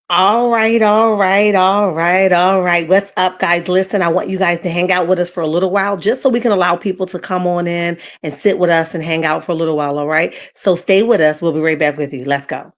All right. What's up, guys? Listen, I want you guys to hang out with us for a little while just so we can allow people to come on in and sit with us and hang out for a little while. All right. So stay with us. We'll be right back with you. Let's go.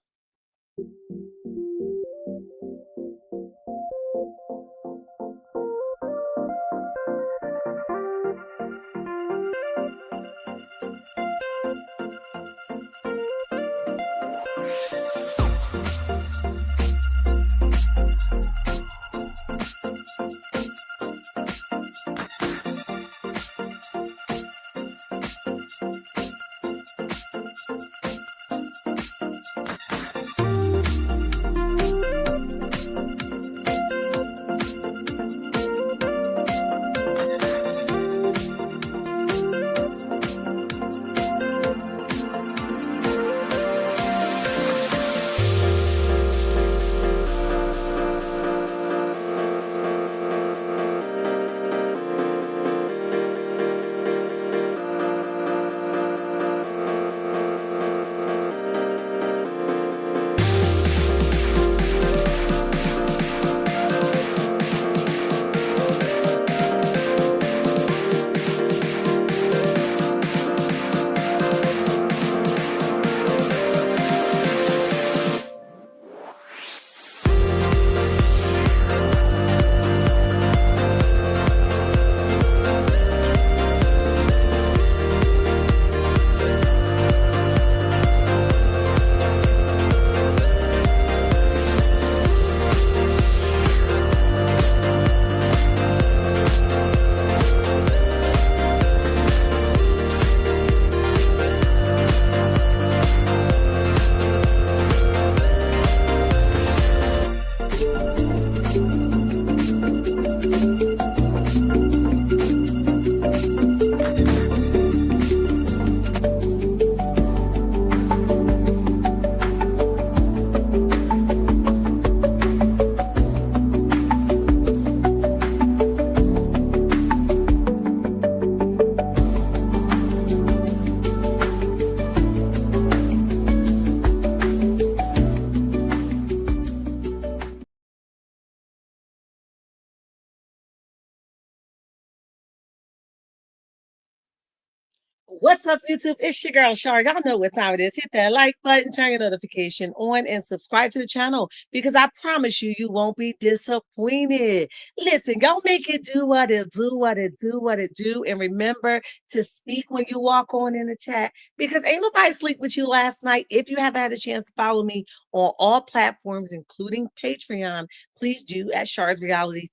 What's up, YouTube? It's your girl, Shar. Y'all know what time it is. Hit that like button, turn your notification on, and subscribe to the channel because I promise you, you won't be disappointed. Listen, y'all make it do what it do, what it do, what it do. And remember to speak when you walk on in the chat because ain't nobody sleep with you last night. If you haven't had a chance to follow me on all platforms, including Patreon, please do at Shar's Reality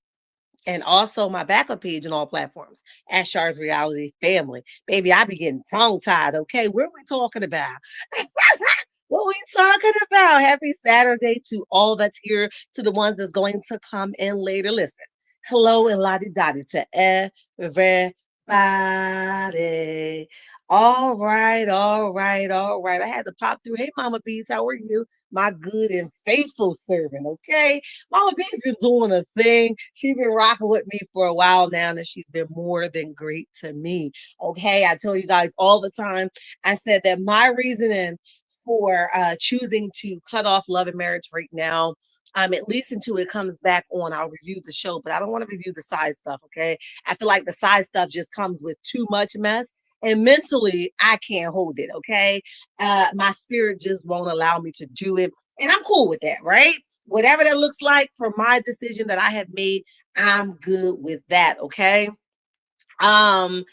and also my backup page on all platforms, Ashar's Reality Family. Baby, I be getting tongue tied. Okay, what are we talking about? What we talking about? Happy Saturday to all that's here, to the ones that's going to come in later. Listen, hello and lottie dottie to everybody. All right. I had to pop through. Hey, Mama Bees, how are you? My good and faithful servant. Okay. Mama B's been doing a thing. She's been rocking with me for a while now, and she's been more than great to me. Okay. I tell you guys all the time, I said that my reasoning for choosing to cut off Love and Marriage right now, at least until it comes back on, I'll review the show, but I don't want to review the side stuff. Okay. I feel like the side stuff just comes with too much mess. And mentally, I can't hold it. Okay. My spirit just won't allow me to do it. And I'm cool with that, right? Whatever that looks like for my decision that I have made, I'm good with that. Okay. Um,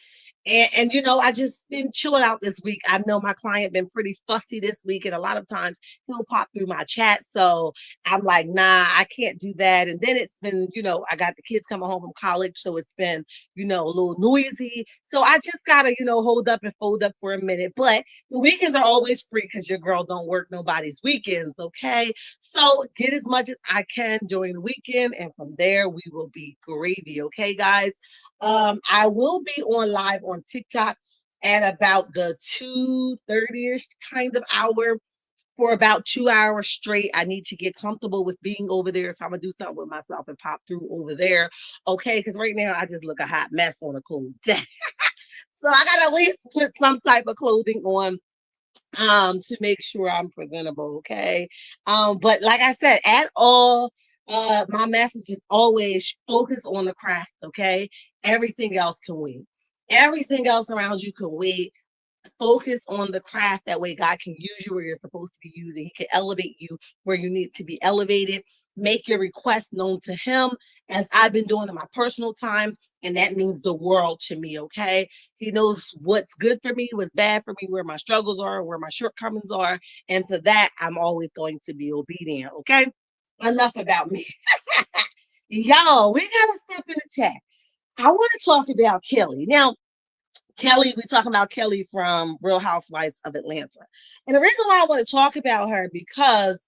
and I just been chilling out this week. I know my client been pretty fussy this week, and a lot of times he'll pop through my chat. So I'm like, nah, I can't do that. And then it's been, I got the kids coming home from college, so it's been, a little noisy. So I just gotta, hold up and fold up for a minute. But the weekends are always free because your girl don't work nobody's weekends, okay? So get as much as I can during the weekend, and from there we will be gravy, okay, guys? I will be on live on TikTok at about the 2:30ish kind of hour for about 2 hours straight. I need to get comfortable with being over there. So I'm gonna do something with myself and pop through over there. Okay, because right now I just look a hot mess on a cold day. So I gotta at least put some type of clothing on to make sure I'm presentable, okay? But like I said, at all, my message is always focus on the craft, okay? Everything else can wait. Everything else around you can wait. Focus on the craft. That way God can use you where you're supposed to be used, and he can elevate you where you need to be elevated. Make your request known to him, as I've been doing in my personal time, and that means the world to me. Okay, he knows what's good for me, what's bad for me, where my struggles are, where my shortcomings are, and for that I'm always going to be obedient. Okay, enough about me. Y'all, we gotta step in the chat. I want to talk about Kelly now. Kelly, we're talking about Kelly from Real Housewives of Atlanta. And the reason why I want to talk about her, because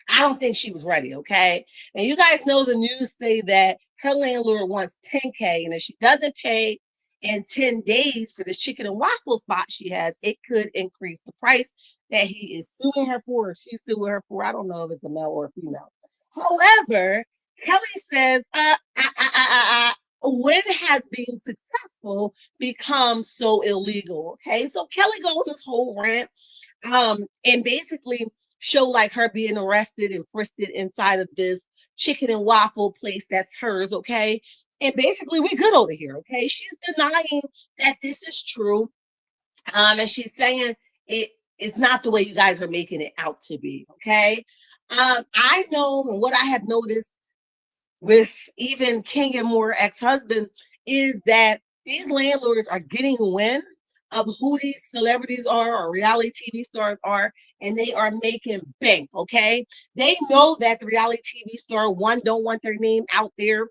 I don't think she was ready, okay? And you guys know the news say that her landlord wants 10K, and if she doesn't pay in 10 days for this chicken and waffle spot she has, it could increase the price that he is suing her for, or she's suing her for. I don't know if it's a male or a female. However, Kelly says, when has being successful become so illegal? Okay, so Kelly goes on this whole rant, and basically show like her being arrested and frisked inside of this chicken and waffle place that's hers, okay? And basically, we good over here, okay? She's denying that this is true, and she's saying it is not the way you guys are making it out to be, okay? I know, and what I have noticed with even King and Moore ex-husband is that these landlords are getting wind of who these celebrities are or reality TV stars are, and they are making bank, okay? They know that the reality TV star, one, don't want their name out there,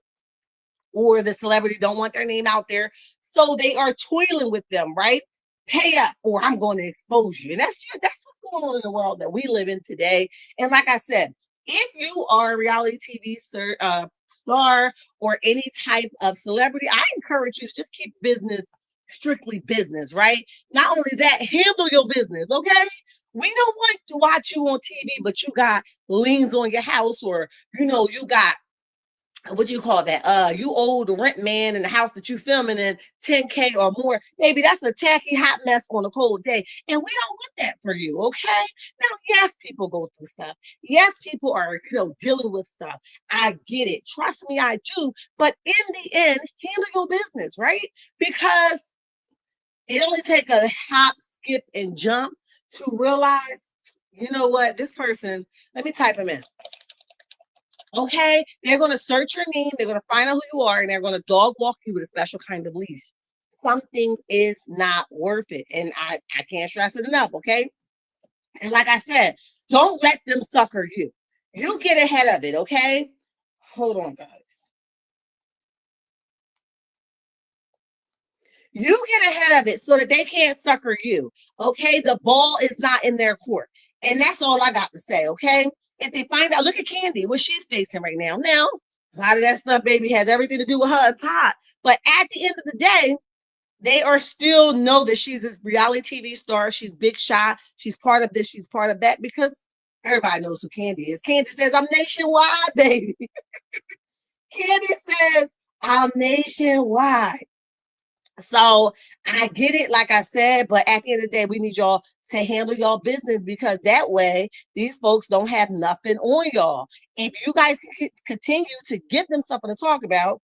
or the celebrity don't want their name out there. So they are toiling with them, right? Pay up or I'm going to expose you. And that's what's going on in the world that we live in today. And like I said, if you are a reality TV star or any type of celebrity, I encourage you to just keep business strictly business, right? Not only that, handle your business, okay? We don't want to watch you on TV, but you got liens on your house, or you got, what do you call that? You owe the rent man in the house that you filming in 10K or more. Maybe that's a tacky hot mess on a cold day. And we don't want that for you, okay? Now, yes, people go through stuff. Yes, people are, dealing with stuff. I get it. Trust me, I do. But in the end, handle your business, right? Because it only takes a hop, skip, and jump to realize, you know what, this person, let me type him in. Okay, they're going to search your name, they're going to find out who you are, and they're going to dog walk you with a special kind of leash. Some things is not worth it, and I can't stress it enough, okay? And like I said, don't let them sucker you. You get ahead of it, okay? Hold on, guys. You get ahead of it so that they can't sucker you, okay? The ball is not in their court, and that's all I got to say, okay? If they find out, look at Candy, what she's facing right now. Now, a lot of that stuff, baby, has everything to do with her and Todd. But at the end of the day, they are still know that she's this reality TV star. She's big shot. She's part of this. She's part of that, because everybody knows who Candy is. Candy says, I'm nationwide, baby. Candy says, I'm nationwide. So I get it, like I said, but at the end of the day, we need y'all to handle y'all business, because that way these folks don't have nothing on y'all. If you guys can continue to give them something to talk about,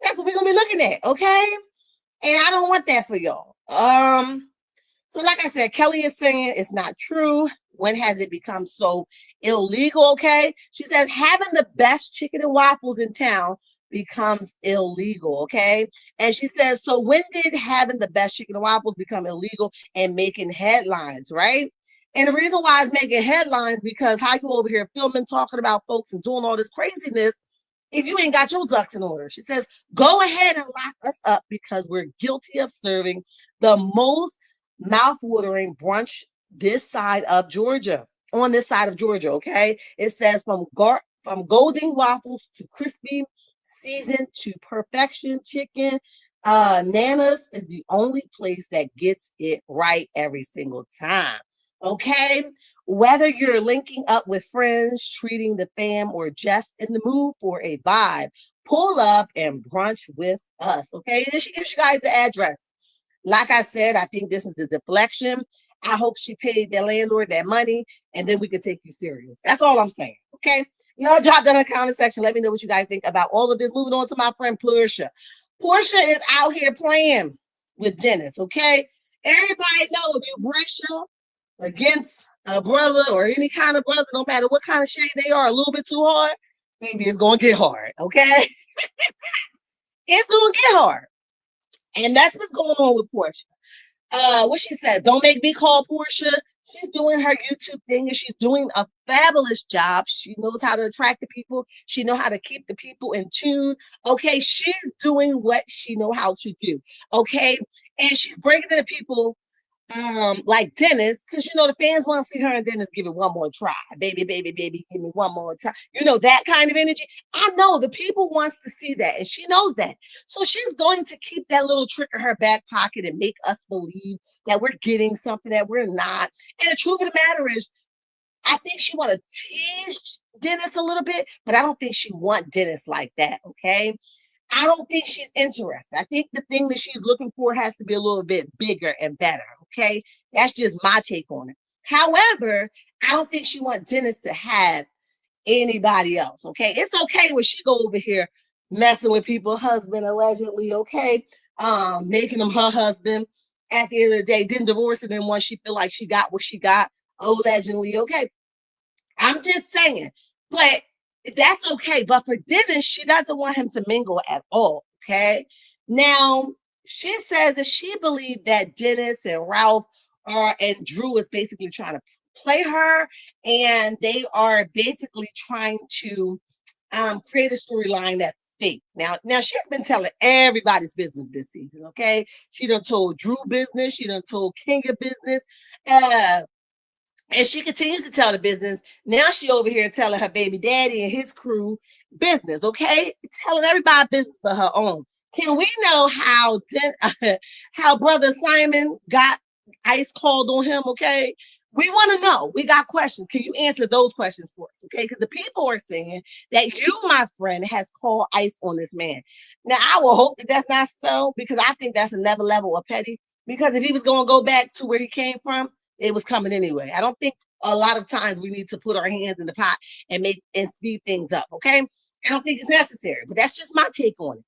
that's what we're gonna be looking at, okay? And I don't want that for y'all. So like I said, Kelly is saying it's not true. When has it become so illegal? Okay. She says having the best chicken and waffles in town becomes illegal. Okay. And she says, so when did having the best chicken and waffles become illegal and making headlines, right? And the reason why it's making headlines, because how you over here filming, talking about folks and doing all this craziness if you ain't got your ducks in order. She says, go ahead and lock us up, because we're guilty of serving the most mouth-watering brunch this side of Georgia, on this side of Georgia, okay? It says from golden waffles to crispy, seasoned to perfection chicken. Nana's is the only place that gets it right every single time, okay? Whether you're linking up with friends, treating the fam, or just in the mood for a vibe, pull up and brunch with us, okay? And then she gives you guys the address. Like I said, I think this is the deflection. I hope she paid their landlord that money, and then we can take you serious. That's all I'm saying. Okay. Y'all drop down in the comment section. Let me know what you guys think about all of this. Moving on to my friend Porsha. Porsha is out here playing with Dennis. Okay. Everybody know if you pressure against a brother or any kind of brother, no matter what kind of shade they are, a little bit too hard, maybe it's gonna get hard. Okay. It's gonna get hard. And that's what's going on with Porsha. What she said, don't make me call Porsha. She's doing her YouTube thing and she's doing a fabulous job. She knows how to attract the people. She knows how to keep the people in tune. Okay, she's doing what she know how to do. Okay, and she's bringing the people like Dennis, because the fans want to see her and Dennis give it one more try. Baby, baby, baby, give me one more try. That kind of energy. I know the people wants to see that, and she knows that. So she's going to keep that little trick in her back pocket and make us believe that we're getting something that we're not. And the truth of the matter is, I think she want to tease Dennis a little bit, but I don't think she want Dennis like that. Okay. I don't think she's interested. I think the thing that she's looking for has to be a little bit bigger and better. Okay. That's just my take on it. However, I don't think she wants Dennis to have anybody else. Okay. It's okay when she go over here messing with people's husband allegedly. Okay. Making him her husband at the end of the day, then divorcing him once she feel like she got what she got allegedly. Okay. I'm just saying, but that's okay. But for Dennis, she doesn't want him to mingle at all. Okay. Now, she says that she believed that Dennis and Ralph and Drew is basically trying to play her, and they are basically trying to create a storyline that's fake. Now she's been telling everybody's business this season. Okay. She done told Drew business. She done told Kenya business. And she continues to tell the business. Now she over here telling her baby daddy and his crew business, okay? Telling everybody business for her own. Can we know how brother Simon got ice called on him, okay? We want to know. We got questions. Can you answer those questions for us, okay? Because the people are saying that you, my friend, has called ice on this man. Now, I will hope that that's not so, because I think that's another level of petty. Because if he was going to go back to where he came from, it was coming anyway. I don't think a lot of times we need to put our hands in the pot and speed things up. Okay. I don't think it's necessary, but that's just my take on it.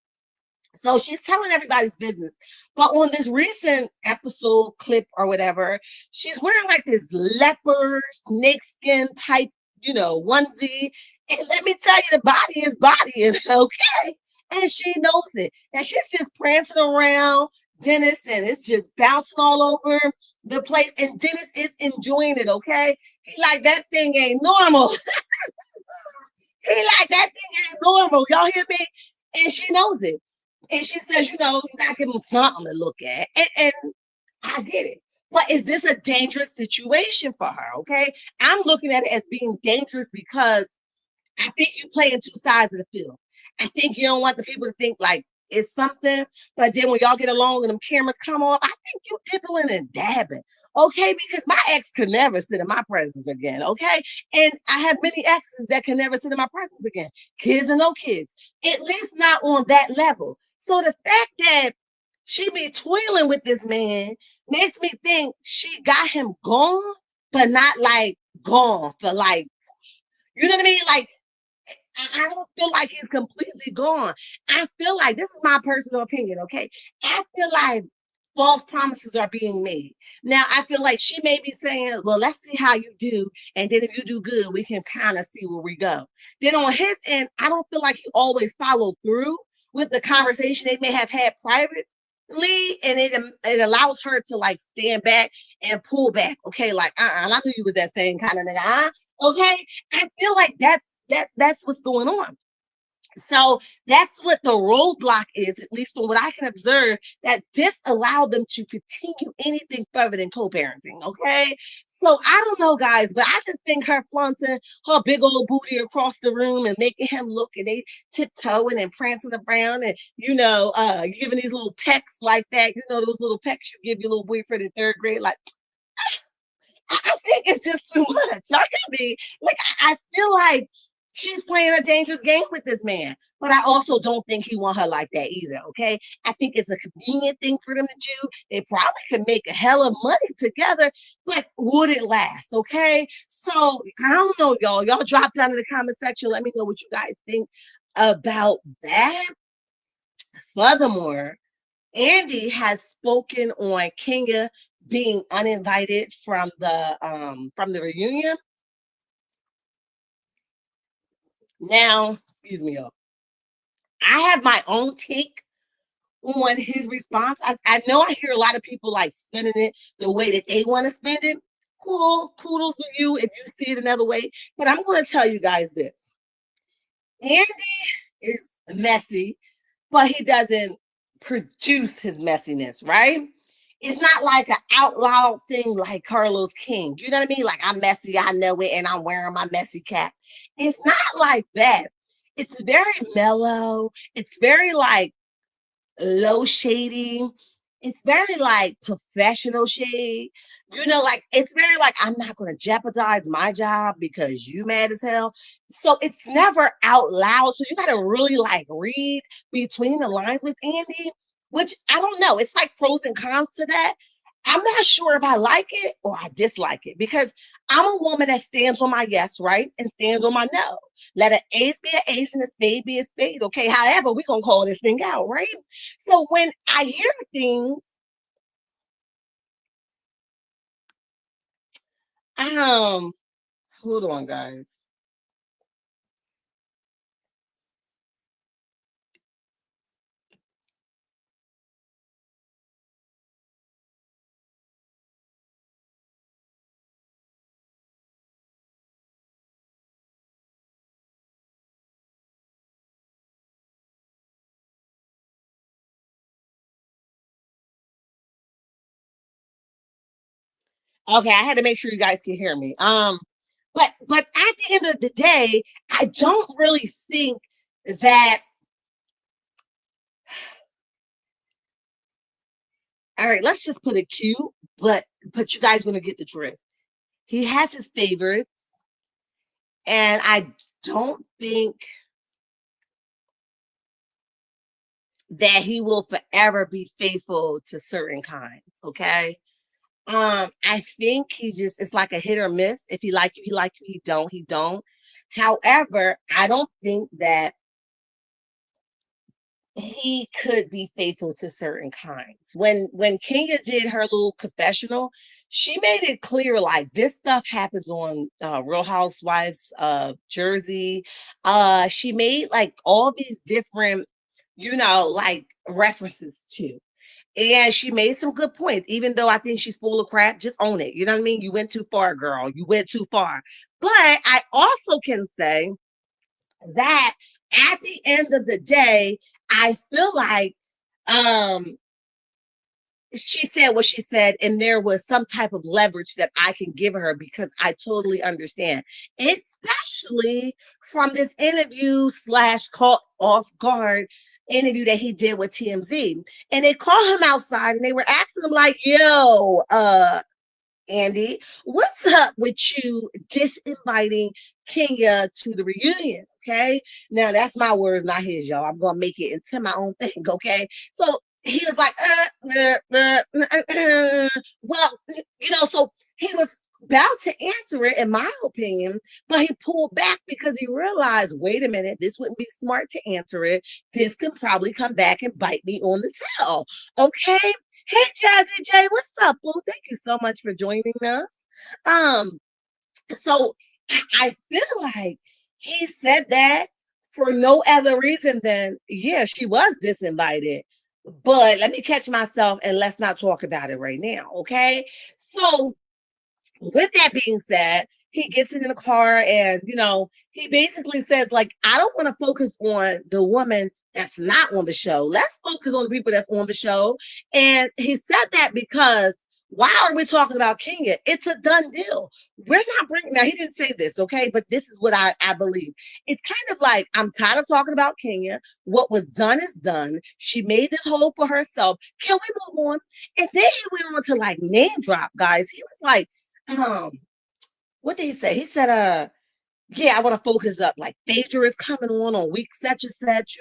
So she's telling everybody's business. But on this recent episode clip or whatever, she's wearing like this leopard snakeskin type, onesie. And let me tell you, the body is bodying, okay? And she knows it. And she's just prancing around Dennis, and it's just bouncing all over the place. And Dennis is enjoying it, okay? He like, that thing ain't normal. He like, that thing ain't normal. Y'all hear me? And she knows it. And she says, you gotta give him something to look at. And I get it. But is this a dangerous situation for her? Okay. I'm looking at it as being dangerous because I think you play in two sides of the field. I think you don't want the people to think like it's something, but then when y'all get along and them cameras come on, I think you dibbling and dabbing. Okay, because my ex could never sit in my presence again. Okay. And I have many exes that can never sit in my presence again. Kids and no kids. At least not on that level. So the fact that she be toiling with this man makes me think she got him gone, but not like gone for like, you know what I mean? Like, I don't feel like he's completely gone. I feel like, this is my personal opinion, okay? I feel like false promises are being made. Now, I feel like she may be saying, well, let's see how you do. And then if you do good, we can kind of see where we go. Then on his end, I don't feel like he always followed through with the conversation they may have had privately. And it allows her to like stand back and pull back. Okay, like, I knew you was that same kind of nigga. Okay, I feel like that's what's going on. So that's what the roadblock is, at least from what I can observe, that this allowed them to continue anything further than co-parenting. Okay. So I don't know, guys, but I just think her flaunting her big old booty across the room and making him look, and they tiptoeing and prancing around and, giving these little pecks like that, those little pecks you give your little boyfriend in third grade, like, I think it's just too much. Y'all get me? Like, I feel like She's playing a dangerous game with this man. But I also don't think he want her like that either. Okay. I think it's a convenient thing for them to do. They probably could make a hell of money together, but would it last? Okay. So I don't know, y'all. Y'all drop down in the comment section. Let me know what you guys think about that. Furthermore, Andy has spoken on Kenya being uninvited from the reunion. Now, excuse me, y'all. I have my own take on his response. I know I hear a lot of people like spending it the way that they want to spend it. Cool, kudos to you if you see it another way. But I'm going to tell you guys this: Andy is messy, but he doesn't produce his messiness, right? It's not like an out loud thing like Carlos King. You know what I mean? Like, I'm messy, I know it, and I'm wearing my messy cap. It's not like that. It's very mellow. It's very like low shading. It's very like professional shade. You know, like it's very like I'm not going to jeopardize my job because you mad as hell. So it's never out loud. So you got to really like read between the lines with Andy, which I don't know. It's like pros and cons to that. I'm not sure if I like it or I dislike it because I'm a woman that stands on my yes, right? And stands on my no. Let an ace be an ace and a spade be a spade. Okay. However, we're going to call this thing out, right? So when I hear things, um, hold on, guys. Okay, I had to make sure you guys can hear me. But at the end of the day, I don't really think that. All right, let's just put it cute, but you guys want to get the drift. He has his favorites, and I don't think that he will forever be faithful to certain kinds. Okay. I think he just it's like a hit or miss. If he like you, he like you. He don't. However, I don't think that he could be faithful to certain kinds. When Kenya did her little confessional, she made it clear like this stuff happens on Real Housewives of Jersey. She made like all these different, like references to. And she made some good points, even though I think she's full of crap. Just own it. You know what I mean? You went too far, girl. You went too far. But I also can say that at the end of the day, I feel like um she said what she said, and there was some type of leverage that I can give her because I totally understand, especially from this interview slash caught off guard interview that he did with TMZ. And they called him outside and they were asking him, like, yo, Andy, what's up with you disinviting Kenya to the reunion? Okay. Now that's my words, not his, y'all. I'm gonna make it into my own thing. Okay. So he was like, well, so he was about to answer it, in my opinion, but he pulled back because he realized, wait a minute, this wouldn't be smart to answer it. This could probably come back and bite me on the tail. Okay. Hey, Jazzy J, what's up, boo? Thank you so much for joining us. Um, so I feel like he said that for no other reason than, yeah, she was disinvited. But let me catch myself and let's not talk about it right now, okay? So with that being said, he gets in the car and, he basically says, like, I don't want to focus on the woman that's not on the show. Let's focus on the people that's on the show. And he said that because why are we talking about Kenya? It's a done deal. We're not bringing, now he didn't say this, okay? But this is what I believe. It's kind of like, I'm tired of talking about Kenya. What was done is done. She made this hole for herself. Can we move on? And then he went on to like name drop, guys. He was like, what did he say? He said, Yeah, I want to focus up. Like Phaedra is coming on week such and such,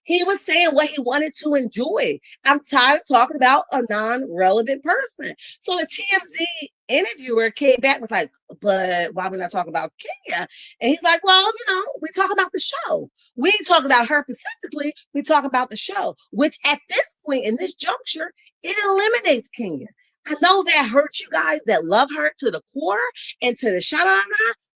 he was saying what he wanted to enjoy. I'm tired of talking about a non-relevant person. So the TMZ interviewer came back was like, but why we not talking about Kenya? And he's like, well, we talk about the show. We ain't talking about her specifically. We talk about the show, which at this point in this juncture, it eliminates Kenya. I know that hurts you guys that love her to the core and to the shout out,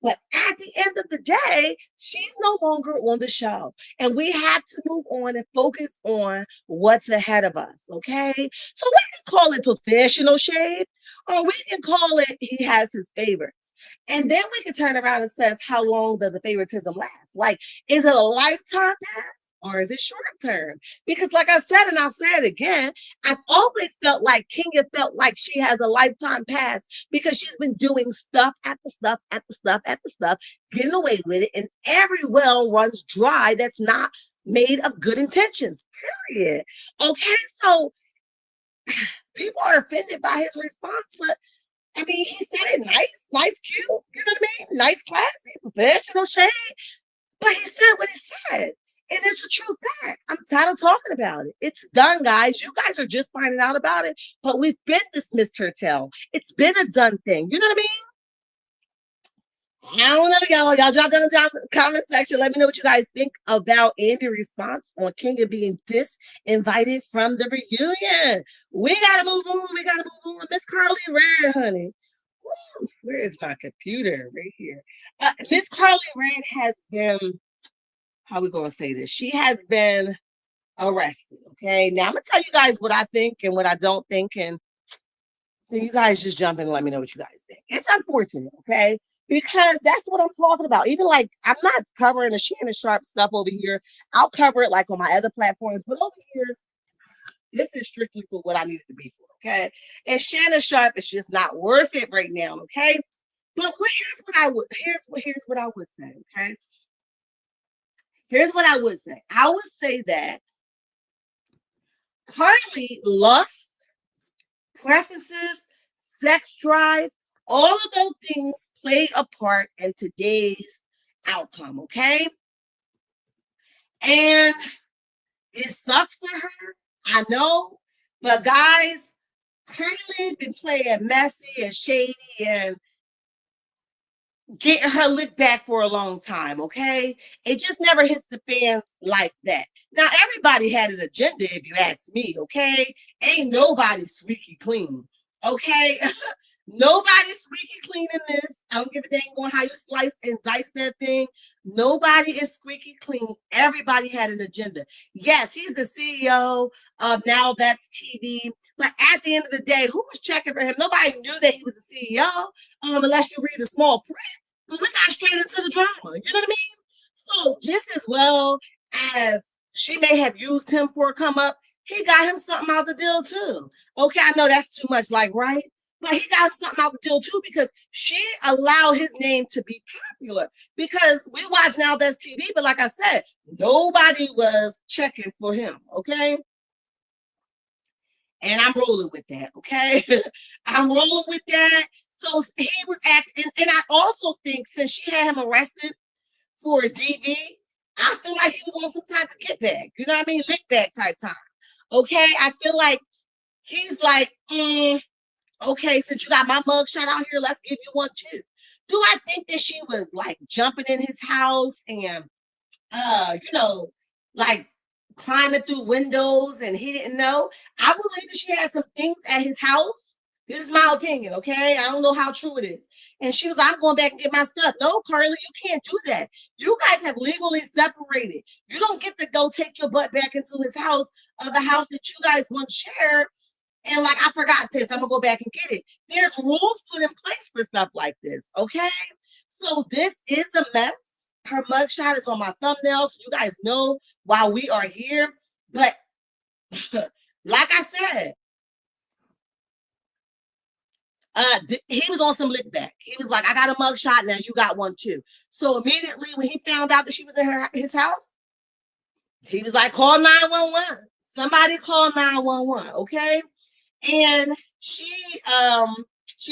but at the end of the day, she's no longer on the show. And we have to move on and focus on what's ahead of us. Okay. So we can call it professional shade, or we can call it he has his favorites. And then we can turn around and says, how long does a favoritism last? Like, is it a lifetime pass or is it short term? Because like I said, and I'll say it again, I've always felt like Kenya felt like she has a lifetime pass because she's been doing stuff after stuff after stuff after stuff, getting away with it, and every well runs dry that's not made of good intentions, period. Okay, so people are offended by his response, but I mean, he said it nice, cute, you know what I mean? Nice, classy, professional shade, but he said what he said. And it's a true fact. I'm tired of talking about it. It's done, guys. You guys are just finding out about it, but we've been dismissed her tell. It's been a done thing. You know what I mean? I don't know, y'all. Y'all drop down in the comment section. Let me know what you guys think about Andy's response on Kenya being disinvited from the reunion. We gotta move on. We gotta move on. Miss Karlie Redd, honey. Woo, where is my computer? Right here. Miss Karlie Redd has been, how we gonna say this? She has been arrested. Okay. Now I'm gonna tell you guys what I think and what I don't think, and then you guys just jump in and let me know what you guys think. It's unfortunate, okay? Because that's what I'm talking about. Even like I'm not covering the Shannon Sharp stuff over here. I'll cover it like on my other platforms, but over here, this is strictly for what I need it to be for, okay? And Shannon Sharp is just not worth it right now, okay? But here's what I would say, okay? Here's what I would say. I would say that Karlie lust, preferences, sex drive, all of those things play a part in today's outcome, okay? And it sucks for her, I know, but guys, Karlie been playing messy and shady and getting her lick back for a long time, okay? It just never hits the fans like that. Now, everybody had an agenda, if you ask me, okay? Ain't nobody squeaky clean, okay? Nobody's squeaky clean in this. I don't give a dang on how you slice and dice that thing. Nobody is squeaky clean. Everybody had an agenda. Yes, he's the CEO of Now That's TV. But at the end of the day, who was checking for him? Nobody knew that he was the CEO, unless you read the small print. But we got straight into the drama. You know what I mean? So just as well as she may have used him for a come up, he got him something out the deal too. Okay, I know that's too much, like, right? But he got something out the deal too because she allowed his name to be popular. Because we watch Now That's TV, but like I said, nobody was checking for him. Okay. And I'm rolling with that. Okay. I'm rolling with that. So he was acting, and I also think since she had him arrested for a DV, I feel like he was on some type of get back. You know what I mean? Lick back type time. Okay. I feel like he's like, okay, since you got my mug shot out here, let's give you one too. Do I think that she was like jumping in his house and like climbing through windows and he didn't know? I believe that she had some things at his house. This is my opinion, okay? I don't know how true it is. And she was like, I'm going back and get my stuff. No, Karlie, you can't do that. You guys have legally separated. You don't get to go take your butt back into his house, the house that you guys once shared. And like, I forgot this. I'm gonna go back and get it. There's rules put in place for stuff like this. Okay. So this is a mess. Her mugshot is on my thumbnail, so you guys know why we are here. But like I said, he was on some lick back. He was like, I got a mugshot now, you got one too. So immediately when he found out that she was in his house, he was like, call 911. Somebody call 911. Okay. And she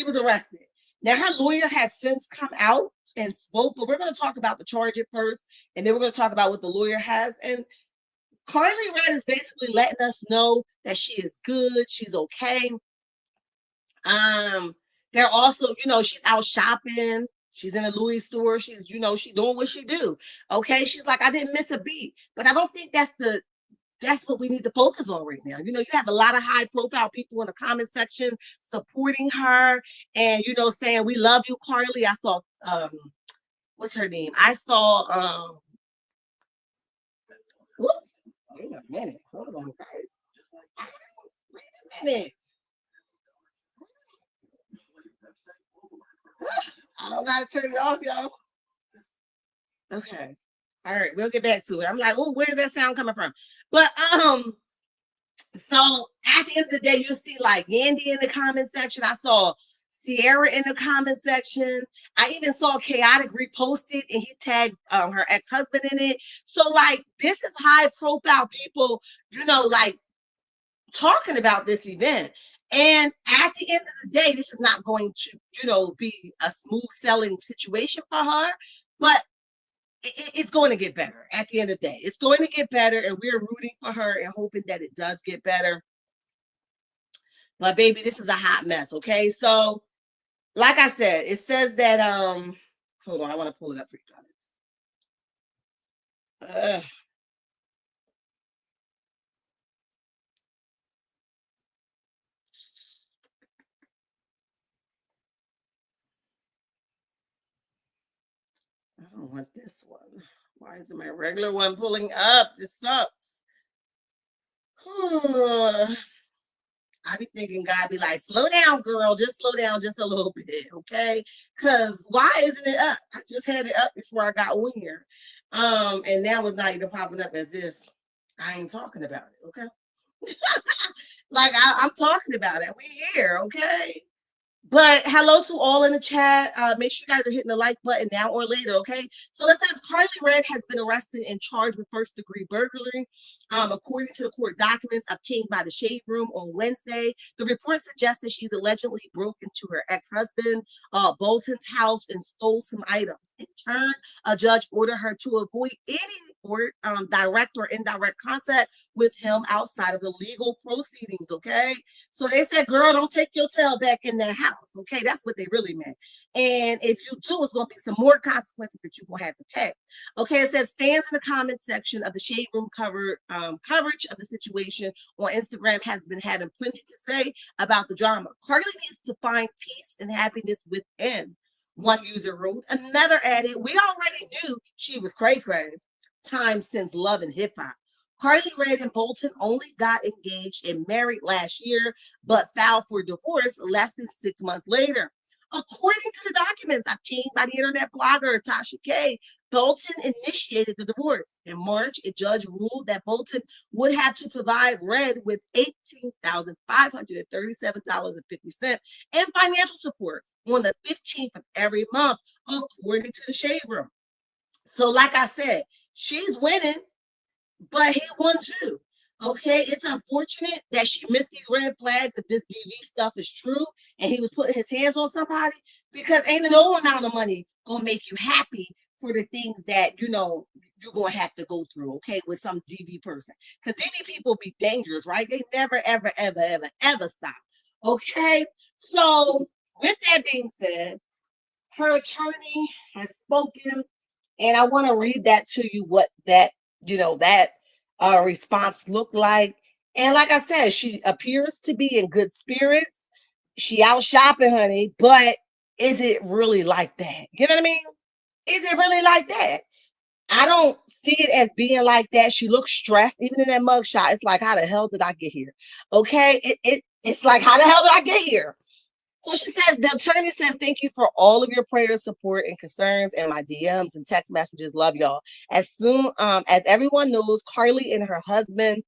was arrested. Now her lawyer has since come out and spoke, but we're going to talk about the charge at first, and then we're going to talk about what the lawyer has. And Karlie Redd is basically letting us know that she is good, she's okay. They're also, she's out shopping. She's in a Louis store. She's, she's doing what she do. Okay. She's like, I didn't miss a beat. But I don't think that's what we need to focus on right now. You have a lot of high profile people in the comment section supporting her and, saying, we love you, Karlie. I saw, what's her name? I saw, wait a minute. Hold on, guys. Wait a minute. I don't gotta turn it off, y'all. Okay. All right, we'll get back to it. I'm like, oh, where's that sound coming from? But so at the end of the day, you'll see like Yandy in the comment section. I saw Sierra in the comment section. I even saw Chaotic reposted and he tagged her ex-husband in it. So like this is high profile people, like talking about this event. And at the end of the day, this is not going to, be a smooth selling situation for her, but it's going to get better at the end of the day. It's going to get better, and we're rooting for her and hoping that it does get better. But baby, this is a hot mess. Okay. So like I said, it says that, hold on, I want to pull it up for you. I don't want this one. Why isn't my regular one pulling up? This sucks. I be thinking God be like, slow down, girl. Just slow down just a little bit, okay? Because why isn't it up? I just had it up before I got on here. And now it's not even popping up as if I ain't talking about it, okay? Like I'm talking about it. We here, okay? But hello to all in the chat. Make sure you guys are hitting the like button now or later, okay? So it says Karlie Redd has been arrested and charged with first-degree burglary. According to the court documents obtained by the Shade Room on Wednesday, the report suggests that she's allegedly broke into her ex-husband Bolton's house and stole some items. In turn, a judge ordered her to avoid any direct or indirect contact with him outside of the legal proceedings, okay? So they said, girl, don't take your tail back in that house, okay? That's what they really meant. And if you do, it's going to be some more consequences that you're going to have to pay. Okay, it says fans in the comments section of the Shade Room coverage of the situation on Instagram has been having plenty to say about the drama. Karlie needs to find peace and happiness within, one user wrote. Another added, we already knew she was cray-cray. Time since Love and Hip Hop. Karlie Redd and Bolton only got engaged and married last year, but filed for divorce less than 6 months later. According to the documents obtained by the internet blogger Tasha K, Bolton initiated the divorce. In March, a judge ruled that Bolton would have to provide Redd with $18,537.50 in financial support on the 15th of every month, according to the Shade Room. So, like I said, she's winning, but he won too. Okay, it's unfortunate that she missed these red flags if this DV stuff is true and he was putting his hands on somebody, because ain't no amount of money gonna make you happy for the things that you're gonna have to go through, okay, with some DV person. Because DV people be dangerous, right? They never, ever, ever, ever, ever stop. Okay, so with that being said, her attorney has spoken, and I want to read that to you, what that response looked like. And like I said, she appears to be in good spirits. She out shopping, honey, but is it really like that? You know what I mean? Is it really like that? I don't see it as being like that. She looks stressed, even in that mugshot. It's like, how the hell did I get here? Okay, it's like, how the hell did I get here? So she says, the attorney says, thank you for all of your prayers, support, and concerns, and my DMs and text messages. Love y'all. As soon as everyone knows, Karlie and her husband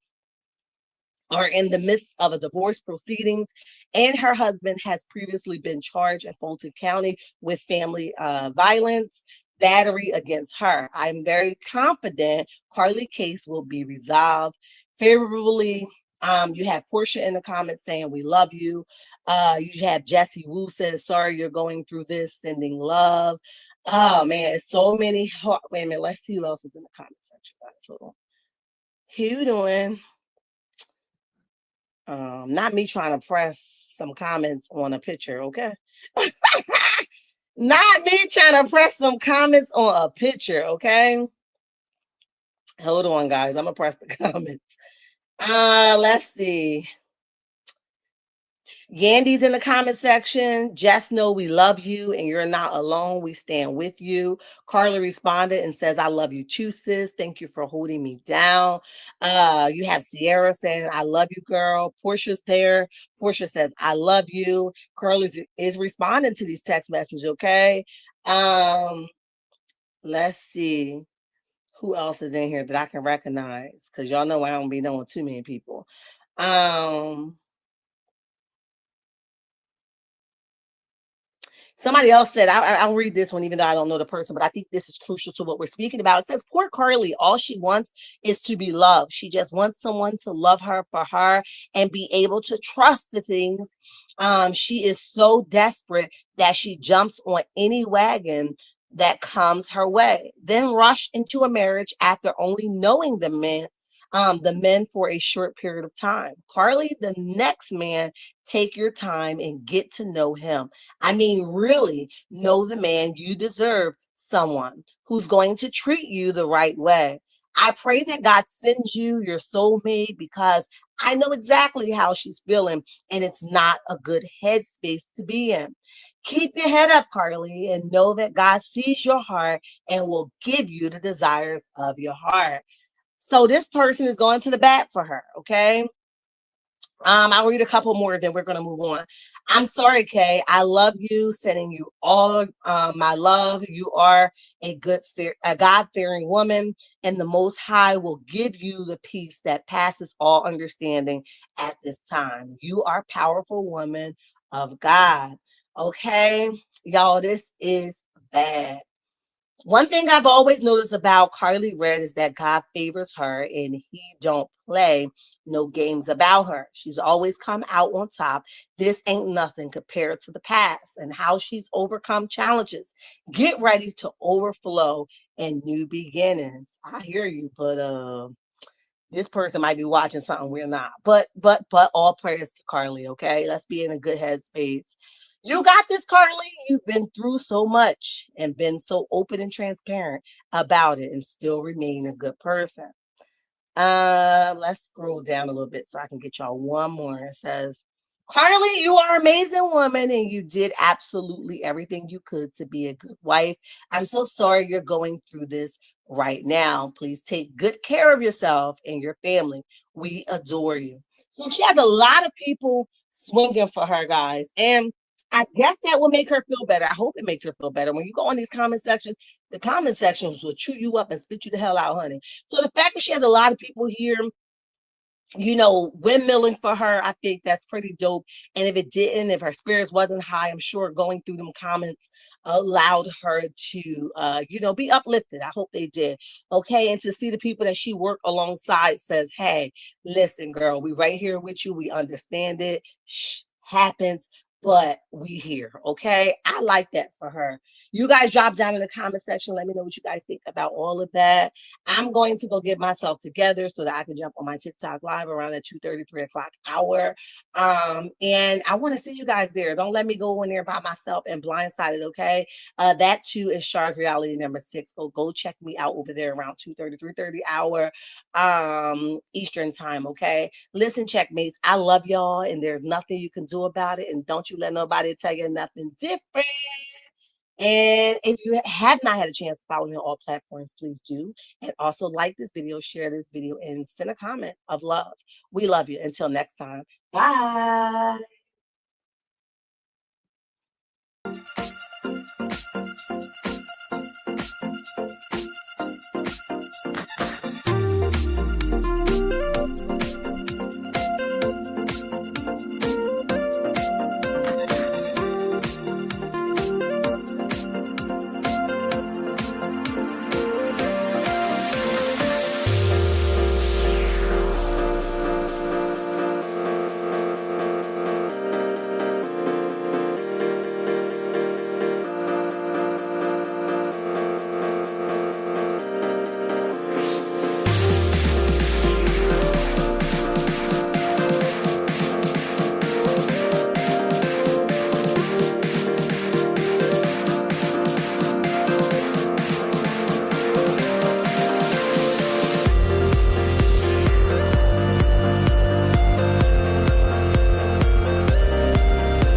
are in the midst of a divorce proceedings, and her husband has previously been charged in Fulton County with family violence, battery against her. I'm very confident Karlie's case will be resolved favorably You have Porsha in the comments saying we love you. You have Jesse Wu says, sorry you're going through this, sending love. Oh man, so many. Wait a minute, let's see who else is in the comment section, guys. Hold on. Who you doing? Not me trying to press some comments on a picture, okay? Not me trying to press some comments on a picture, okay? Hold on, guys. I'm gonna press the comments. Let's see. Yandy's in the comment section. Just know we love you and you're not alone. We stand with you. Karlie responded and says, I love you too, sis. Thank you for holding me down. You have Sierra saying, I love you, girl. Portia's there. Porsha says, I love you. Karlie is responding to these text messages, okay? Let's see who else is in here that I can recognize, because y'all know I don't be knowing too many people. Somebody else said, I'll read this one, even though I don't know the person, but I think this is crucial to what we're speaking about. It says, poor Karlie, all she wants is to be loved. She just wants someone to love her for her and be able to trust the things. She is so desperate that she jumps on any wagon that comes her way, then rush into a marriage after only knowing the men for a short period of time. Karlie, the next man, take your time and get to know him. I mean, really know the man you deserve, someone who's going to treat you the right way. I pray that God sends you your soulmate, because I know exactly how she's feeling and it's not a good headspace to be in. Keep your head up, Karlie, and know that God sees your heart and will give you the desires of your heart. So this person is going to the bat for her, okay? I'll read a couple more, then we're going to move on. I'm sorry, Kay. I love you. Sending you all my love. You are a God-fearing woman, and the Most High will give you the peace that passes all understanding at this time. You are a powerful woman of God. Okay, y'all, this is bad. One thing I've always noticed about Karlie Redd is that God favors her and he don't play no games about her. She's always come out on top. This ain't nothing compared to the past and how she's overcome challenges. Get ready to overflow and new beginnings. I hear you, but this person might be watching something we're not. But all prayers to Karlie, okay? Let's be in a good headspace. You got this, Karlie. You've been through so much and been so open and transparent about it and still remain a good person. Let's scroll down a little bit so I can get y'all one more. It says, Karlie, you are an amazing woman and you did absolutely everything you could to be a good wife. I'm so sorry you're going through this right now. Please take good care of yourself and your family. We adore you. So she has a lot of people swinging for her, guys. And I guess that will make her feel better. I hope it makes her feel better. When you go on these comment sections, the comment sections will chew you up and spit you the hell out, honey. So the fact that she has a lot of people here, windmilling for her, I think that's pretty dope. And if it didn't, if her spirits wasn't high, I'm sure going through them comments allowed her to, be uplifted. I hope they did. Okay. And to see the people that she worked alongside says, hey, listen, girl, we right here with you. We understand it. Happens, but we here. Okay. I like that for her. You guys drop down in the comment section. Let me know what you guys think about all of that. I'm going to go get myself together so that I can jump on my TikTok live around the 2:30, 3 o'clock hour. And I want to see you guys there. Don't let me go in there by myself and blindsided, okay? That too is Shar's Reality number 6. Go check me out over there around 2:30, 3:30 hour Eastern time, okay? Listen, checkmates, I love y'all and there's nothing you can do about it. And don't you let nobody tell you nothing different. And if you have not had a chance to follow me on all platforms, please do. And also like this video, share this video, and send a comment of love. We love you. Until next time. Bye.